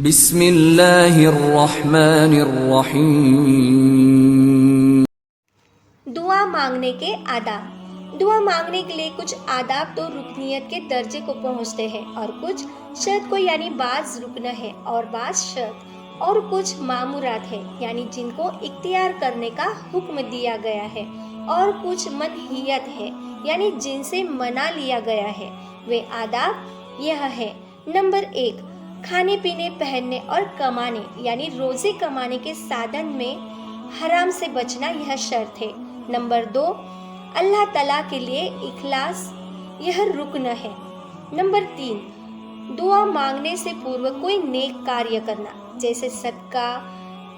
بسم اللہ الرحمن الرحیم۔ دعا مانگنے کے آداب۔ دعا مانگنے کے لیے کچھ آداب تو رکنیت کے درجے کو پہنچتے ہیں، اور کچھ شرط کو یعنی بعض رکن ہے اور بعض شرط، اور کچھ معمورات ہے یعنی جن کو اختیار کرنے کا حکم دیا گیا ہے، اور کچھ منہیت ہے یعنی جن سے منع لیا گیا ہے۔ وہ آداب یہ ہے: نمبر 1، کھانے پینے، پہننے اور کمانے یعنی روزی کمانے کے سادن میں حرام سے بچنا یہ شرط ہے۔ نمبر 2، اللہ تعالیٰ کے لیے اخلاص یہ رکن ہے۔ نمبر 3، دعا مانگنے سے پورو کوئی نیک کاریہ کرنا، جیسے صدقہ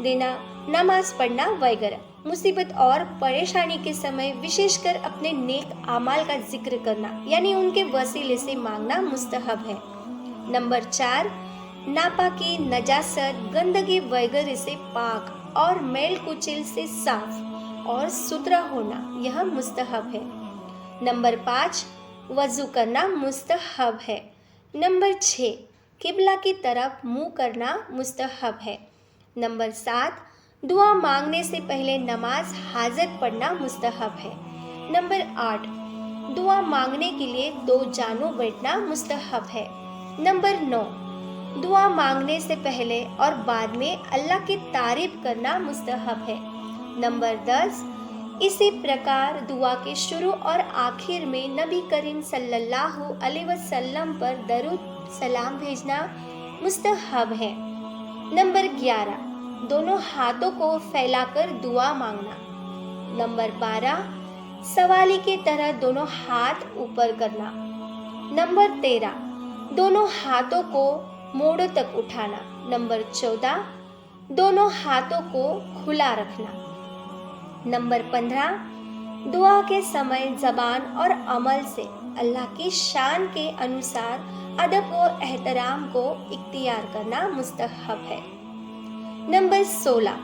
دینا، نماز پڑھنا وغیرہ۔ مصیبت اور پریشانی کے سمے وشیش کر اپنے نیک اعمال کا ذکر کرنا یعنی ان کے وسیلے سے مانگنا مستحب ہے۔ نمبر 4، ناپاکی، نجاست، گندگی وغیرہ سے پاک اور میل کچیل سے صاف اور ستھرا ہونا یہ مستحب ہے۔ نمبر 5، وضو کرنا مستحب ہے۔ نمبر 6، قبلہ کی طرف منہ کرنا مستحب ہے۔ نمبر 7، دعا مانگنے سے پہلے نماز حاجت پڑھنا مستحب ہے۔ نمبر 8، دعا مانگنے کے لیے 2 جانوں بیٹھنا مستحب ہے۔ نمبر 9، دعا مانگنے سے پہلے اور بعد میں اللہ کی تعریف کرنا مستحب ہے۔ نمبر 10، اسی پرکار دعا کے شروع اور آخر میں نبی کریم صلی اللہ علیہ وسلم پر درود سلام بھیجنا مستحب ہے۔ نمبر 11، دونوں ہاتھوں کو پھیلا کر دعا مانگنا۔ نمبر 12، سوالی کی طرح دونوں ہاتھ اوپر کرنا۔ نمبر 13، دونوں ہاتھوں کو موڑوں تک اٹھانا۔ نمبر 14، دونوں ہاتھوں کو کھلا رکھنا۔ نمبر 15، دعا کے سمے زبان اور عمل سے اللہ کی شان کے انوسار ادب و احترام کو اختیار کرنا مستحب ہے۔ نمبر 16،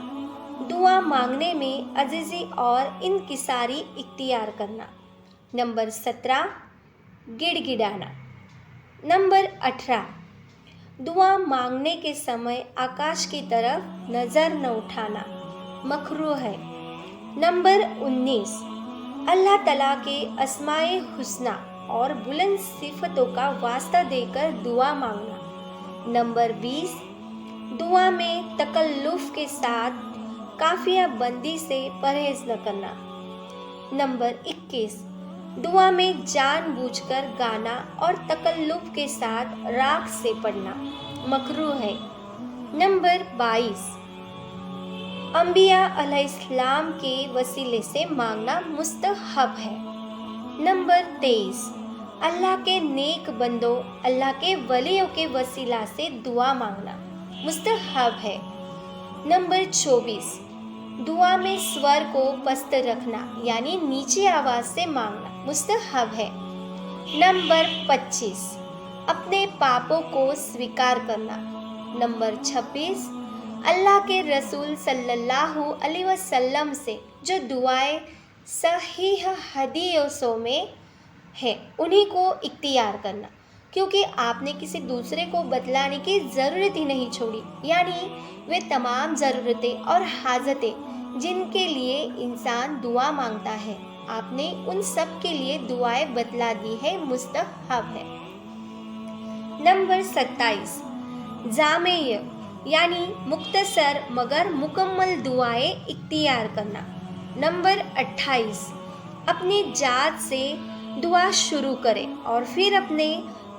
دعا مانگنے میں عاجزی اور انکساری اختیار کرنا۔ نمبر 17، گڑ گڑانا۔ نمبر 18، دعا مانگنے کے سمے آکاش کی طرف نظر نہ اٹھانا، مکروہ ہے۔ نمبر 19، اللہ تعالیٰ کے اسماء حسنی اور بلند صفتوں کا واسطہ دے کر دعا مانگنا۔ نمبر 20، دعا میں تکلف کے ساتھ قافیہ بندی سے پرہیز نہ کرنا۔ نمبر 21، دعا میں جان بوجھ کر گانا اور تکلف کے ساتھ راگ سے پڑھنا مکروہ ہے۔ نمبر 22، انبیاء علیہ السلام کے وسیلے سے مانگنا مستحب ہے۔ نمبر 23، اللہ کے نیک بندوں، اللہ کے ولیوں کے وسیلہ سے دعا مانگنا مستحب ہے۔ نمبر 24، دعا میں سور کو پست رکھنا یعنی نیچی آواز سے مانگنا مستحب ہے۔ نمبر 25، اپنے پاپوں کو سویکار کرنا۔ نمبر 26، اللہ کے رسول صلی اللہ علیہ وسلم سے جو دعائیں صحیح حدیثوں میں ہے انہی کو اختیار کرنا، کیونکہ آپ نے کسی دوسرے کو بتلانے کی ضرورت ہی نہیں چھوڑی، یعنی وہ تمام ضرورتیں اور حاجتیں جن کے لیے انسان دعا مانگتا ہے آپ نے ان سب کے لیے دعائیں بتلا دی ہے، مستحب ہے۔ نمبر 27، جامع یعنی مختصر مگر مکمل دعائیں اختیار کرنا۔ نمبر 28، اپنی ذات سے دعا شروع کرے اور پھر اپنے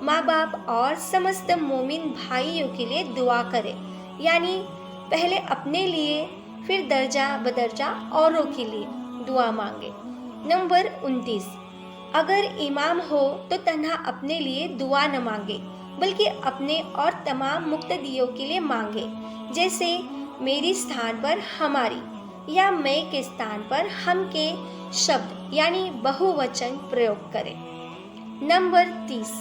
ماں باپ اور سمست مومن بھائیوں کے لیے دعا کرے، یعنی پہلے اپنے لیے پھر درجہ بدرجہ اوروں کے لیے دعا مانگے۔ نمبر 29، اگر امام ہو تو تنہا اپنے لیے دعا نہ مانگے بلکہ اپنے اور تمام مقتدیوں کے لیے مانگے، جیسے میری استھان پر ہماری یا میں کے استھان پر ہم کے شبد یعنی بہو وچن پریوگ کرے۔ نمبر 30،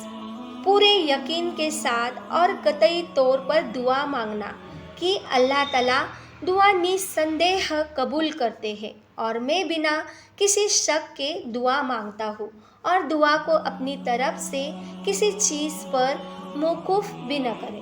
پورے یقین کے ساتھ اور قطعی طور پر دعا مانگنا کہ اللہ تعالیٰ دعا نسندیہ قبول کرتے ہیں، اور میں بنا کسی شک کے دعا مانگتا ہوں، اور دعا کو اپنی طرف سے کسی چیز پر موقوف بھی نہ کرے۔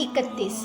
31,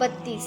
32,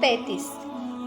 35,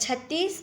36,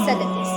37,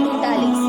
39,